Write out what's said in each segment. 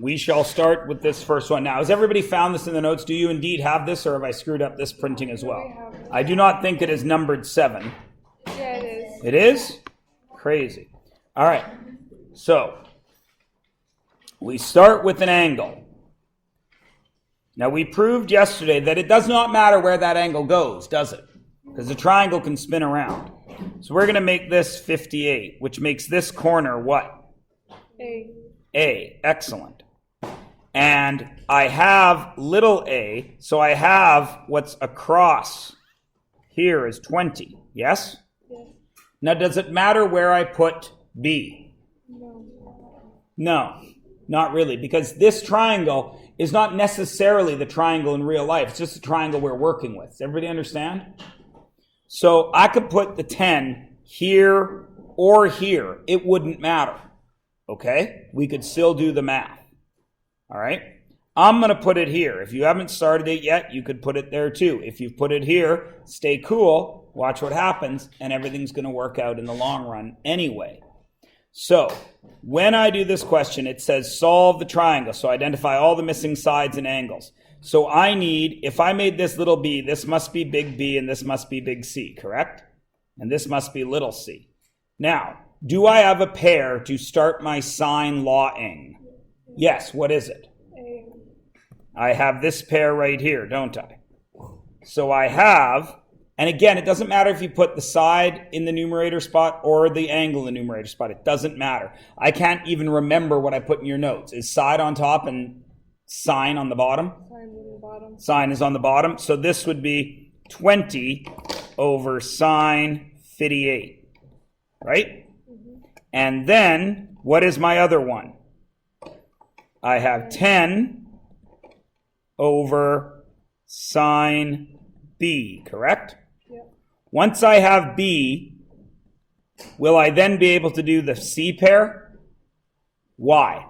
we shall start with this first one. Now, has everybody found this in the notes? Do you indeed have this, or have I screwed up this printing as well? I do not think it is numbered 7. Yeah, it is. It is? Crazy. All right. So, we start with an angle. Now, we proved yesterday that it does not matter where that angle goes, does it? Because the triangle can spin around. So we're going to make this 58, which makes this corner what? A. A. Excellent. And I have little a, so I have what's across here is 20. Yes? Yes. Now, does it matter where I put B? No. No, not really, because this triangle is not necessarily the triangle in real life. It's just the triangle we're working with. Does everybody understand? So I could put the 10 here or here. It wouldn't matter. Okay? We could still do the math. All right? I'm going to put it here. If you haven't started it yet, you could put it there too. If you've put it here, stay cool, watch what happens, and everything's going to work out in the long run anyway. So, when I do this question, it says solve the triangle. So identify all the missing sides and angles. So I need, if I made this little b, this must be big B and this must be big C, correct? And this must be little c. Now, do I have a pair to start my sine law-ing? Yes, what is it? A. I have this pair right here, don't I? So I have, and again, it doesn't matter if you put the side in the numerator spot or the angle in the numerator spot. It doesn't matter. I can't even remember what I put in your notes. Is side on top and sine on the bottom? Sine is on the bottom. Sine is on the bottom. So this would be 20 over sine 58, right? Mm-hmm. And then, what is my other one? I have 10 over sine B, correct? Yep. Once I have B, will I then be able to do the C pair? Why?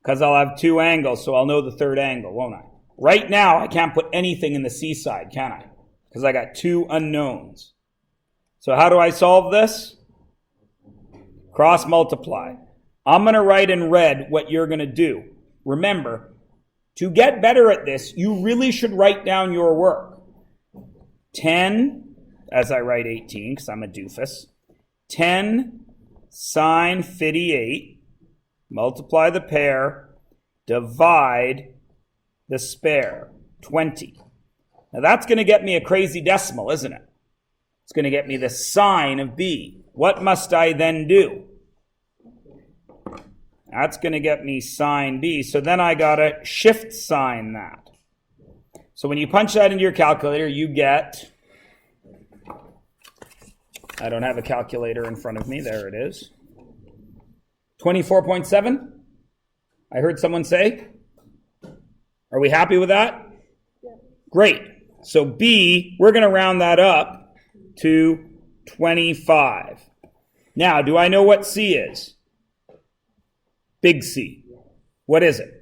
Because I'll have 2 angles, so I'll know the third angle, won't I? Right now, I can't put anything in the C side, can I? Because I got 2 unknowns. So how do I solve this? Cross multiply. I'm going to write in red what you're going to do. Remember, to get better at this, you really should write down your work. 10, as I write 18, because I'm a doofus. 10 sine 58. Multiply the pair, divide the spare, 20. Now that's going to get me a crazy decimal, isn't it? It's going to get me the sine of B. What must I then do? That's going to get me sine B. So then I got to shift sign that. So when you punch that into your calculator, you get, I don't have a calculator in front of me. There it is. 24.7? I heard someone say. Are we happy with that? Yeah. Great. So B, we're going to round that up to 25. Now, do I know what C is? Big C. What is it?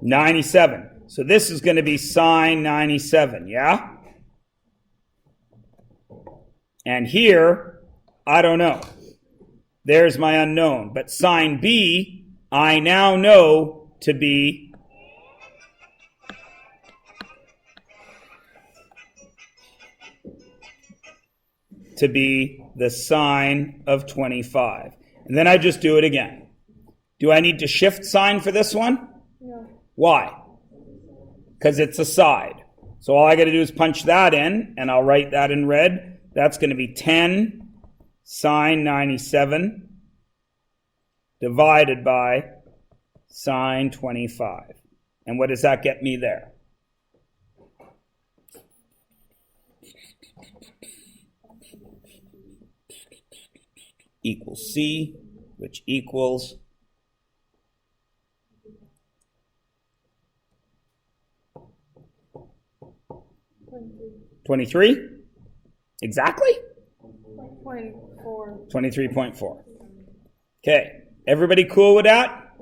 97. So this is going to be sine 97, yeah? And here, I don't know. There's my unknown. But sine B, I now know to be the sine of 25. And then I just do it again. Do I need to shift sign for this one? No. Why? Because it's a side. So all I got to do is punch that in, and I'll write that in red. That's going to be 10 sine 97 divided by sine 25. And what does that get me there? Equals C, which equals 23? Exactly? 24. 23.4. Okay, everybody cool with that?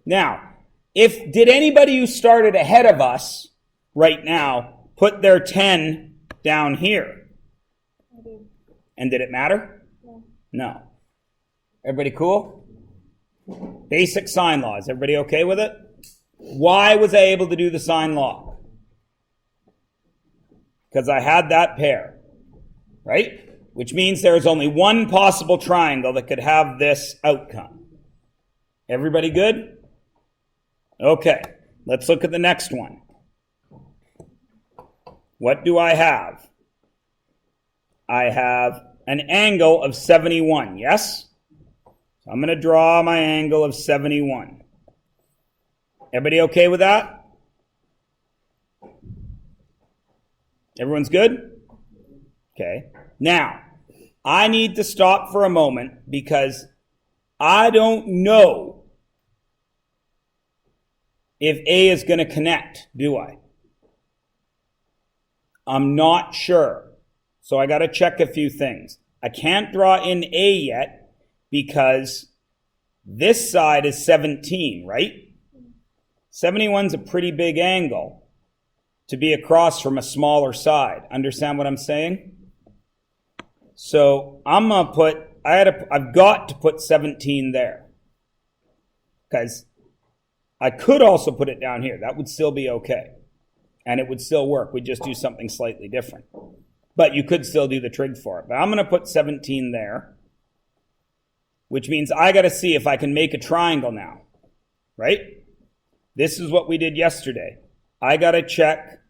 Now, did anybody who started ahead of us right now put their 10 down here? I did. And did it matter? No. No. Everybody cool? Basic sine law. Is everybody okay with it? Why was I able to do the sine law? Because I had that pair, right? Which means there is only one possible triangle that could have this outcome. Everybody good? Okay, let's look at the next one. What do I have? I have an angle of 71, yes? So I'm going to draw my angle of 71. Everybody okay with that? Everyone's good? Okay. Now, I need to stop for a moment because I don't know if A is going to connect, do I? I'm not sure. So I got to check a few things. I can't draw in A yet because this side is 17, right? 71's a pretty big angle to be across from a smaller side. Understand what I'm saying? So I'm going to put, I've got to put 17 there. Because I could also put it down here. That would still be okay. And it would still work. We'd just do something slightly different. But you could still do the trig for it. But I'm going to put 17 there. Which means I got to see if I can make a triangle now. Right? This is what we did yesterday. I got to check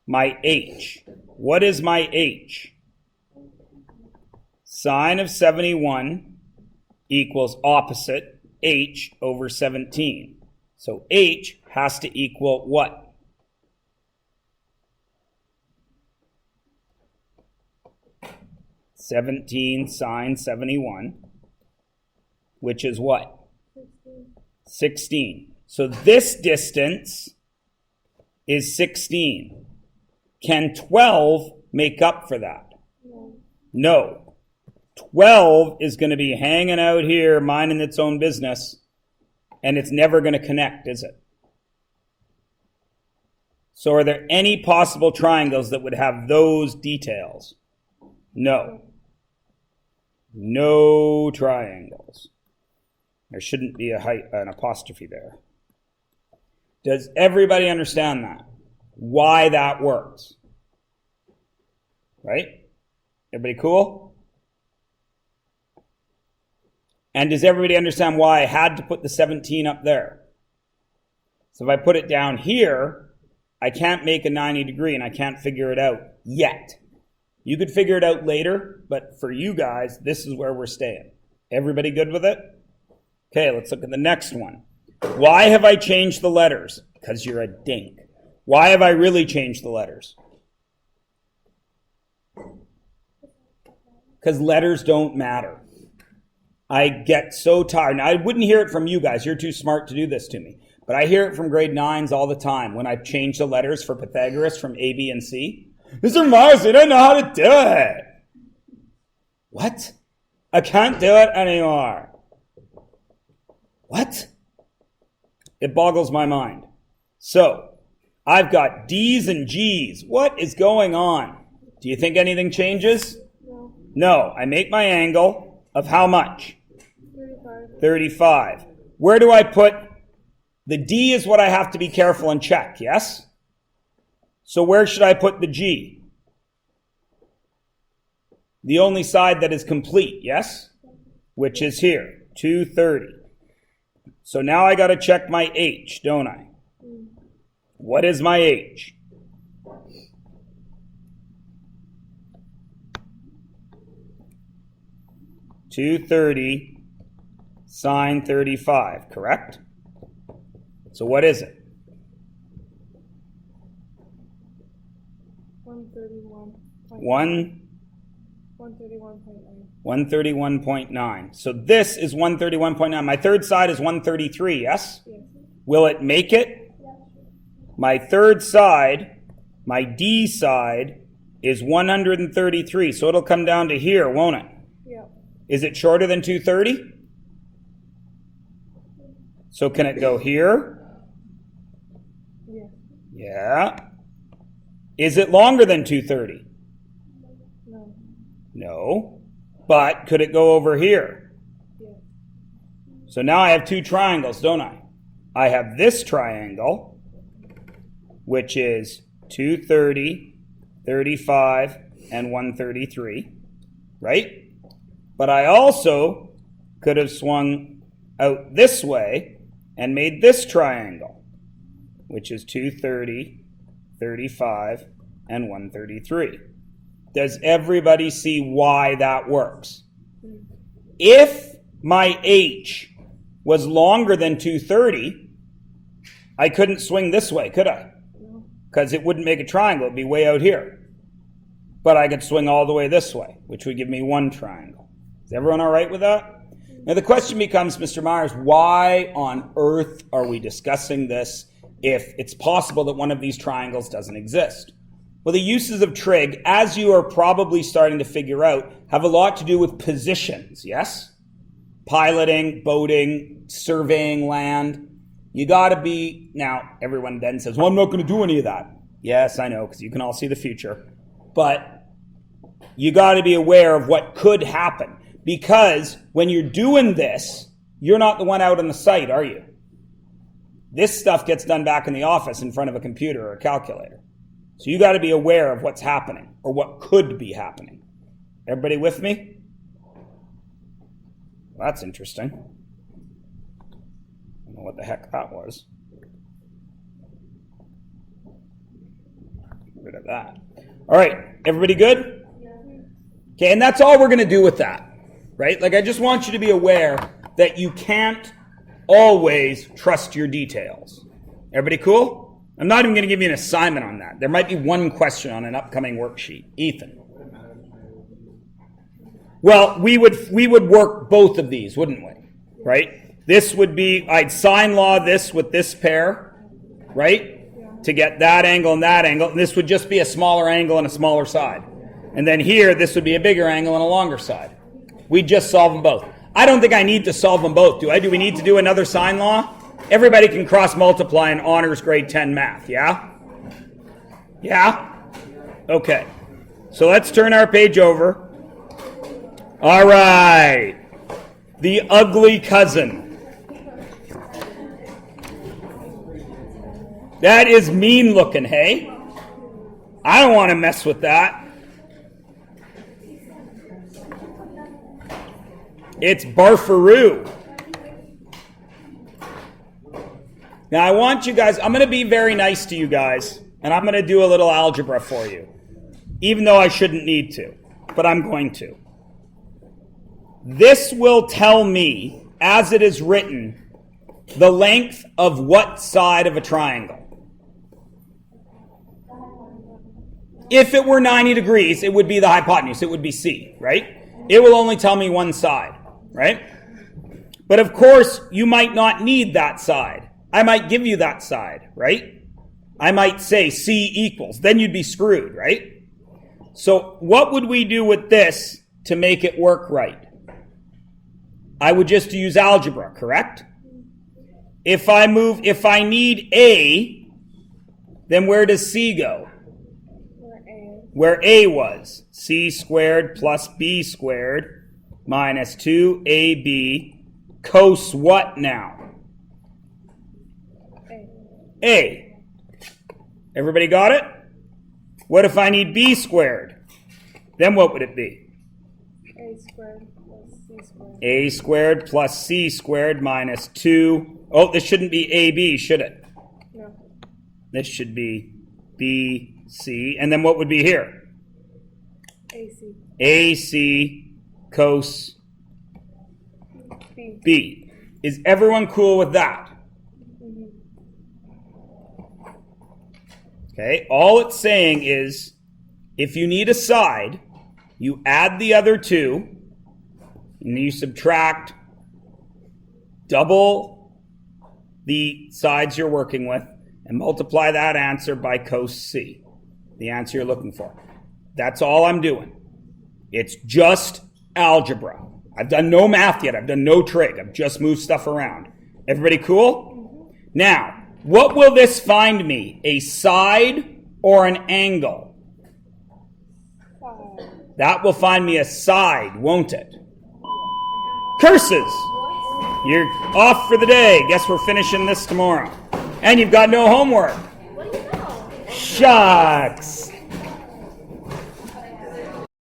my H. What is my H? Sine of 71 equals opposite H over 17. So H has to equal what? (17 sine 71), which is what? 16. So this distance is 16. Can 12 make up for that? No. 12 is going to be hanging out here, minding its own business, and it's never going to connect, is it? So are there any possible triangles that would have those details? No. No triangles. There shouldn't be an apostrophe there. Does everybody understand that? Why that works? Right? Everybody cool? And does everybody understand why I had to put the 17 up there? So if I put it down here, I can't make a 90 degree and I can't figure it out yet. You could figure it out later, but for you guys, this is where we're staying. Everybody good with it? Okay, let's look at the next one. Why have I changed the letters? Because you're a dink. Why have I really changed the letters? Because letters don't matter. I get so tired. Now, I wouldn't hear it from you guys. You're too smart to do this to me. But I hear it from grade 9s all the time when I change the letters for Pythagoras from A, B, and C. Mr. Mars, I don't know how to do it. What? I can't do it anymore. What? It boggles my mind. So, I've got D's and G's. What is going on? Do you think anything changes? No. No. I make my angle of how much? 35. 35. Where do I put? The D is what I have to be careful and check, yes? So where should I put the G? The only side that is complete, yes? Which is here, 230. So now I got to check my H, don't I? What is my H? (230 sine 35), correct? So what is it? 131.9. 131.9. So this is 131.9. My third side is 133, yes? Yes. Will it make it? My third side, my D side, is 133. So it'll come down to here, won't it? Yeah. Is it shorter than 230? So can it go here? Yeah. Yeah. Is it longer than 230? No. No. But could it go over here? Yeah. So now I have two triangles, don't I? I have this triangle, which is 230, 35, and 133, right? But I also could have swung out this way and made this triangle, which is 230, 35, and 133. Does everybody see why that works? If my H was longer than 230, I couldn't swing this way, could I? Because it wouldn't make a triangle. It'd be way out here. But I could swing all the way this way, which would give me one triangle. Is everyone all right with that? Now the question becomes, Mr. Myers, why on earth are we discussing this if it's possible that one of these triangles doesn't exist? Well, the uses of trig, as you are probably starting to figure out, have a lot to do with positions, yes? Piloting, boating, surveying land. You got to be, now everyone then says, well, I'm not going to do any of that. Yes, I know, because you can all see the future. But you got to be aware of what could happen. Because when you're doing this, you're not the one out on the site, are you? This stuff gets done back in the office in front of a computer or a calculator. So you got to be aware of what's happening or what could be happening. Everybody with me? Well, that's interesting. I don't know what the heck that was. Get rid of that. All right, everybody good? Okay, and that's all we're going to do with that, right? Like, I just want you to be aware that you can't always trust your details. Everybody cool? I'm not even going to give you an assignment on that. There might be one question on an upcoming worksheet. Ethan. Well, we would work both of these, wouldn't we? Right? This would be, I'd sine law this with this pair, right? To get that angle and that angle. And this would just be a smaller angle and a smaller side. And then here, this would be a bigger angle and a longer side. We'd just solve them both. I don't think I need to solve them both, do I? Do we need to do another sine law? Everybody can cross multiply in honors grade 10 math, yeah? Yeah? Okay. So let's turn our page over. All right. The ugly cousin. That is mean looking, hey? I don't want to mess with that. It's barfaroo. Now, I want you guys, I'm going to be very nice to you guys, and I'm going to do a little algebra for you, even though I shouldn't need to, but I'm going to. This will tell me, as it is written, the length of what side of a triangle. If it were 90 degrees, it would be the hypotenuse. It would be C, right? It will only tell me one side, right? But of course, you might not need that side. I might give you that side, right? I might say C equals. Then you'd be screwed, right? So what would we do with this to make it work right? I would just use algebra, correct? If I need A, then where does C go? Where A was. C squared plus B squared minus 2AB cos what now? A. Everybody got it? What if I need B squared? Then what would it be? A squared plus C squared. A squared plus C squared minus 2. Oh, this shouldn't be AB, should it? No. This should be BC. And then what would be here? AC. AC cos B. B. Is everyone cool with that? Okay, all it's saying is if you need a side, you add the other two, and you subtract double the sides you're working with, and multiply that answer by cos C, the answer you're looking for. That's all I'm doing. It's just algebra. I've done no math yet. I've done no trig. I've just moved stuff around. Everybody cool? Now, what will this find me? A side or an angle? Side. That will find me a side, won't it? Curses! You're off for the day. Guess we're finishing this tomorrow. And you've got no homework. What do you know? Shucks.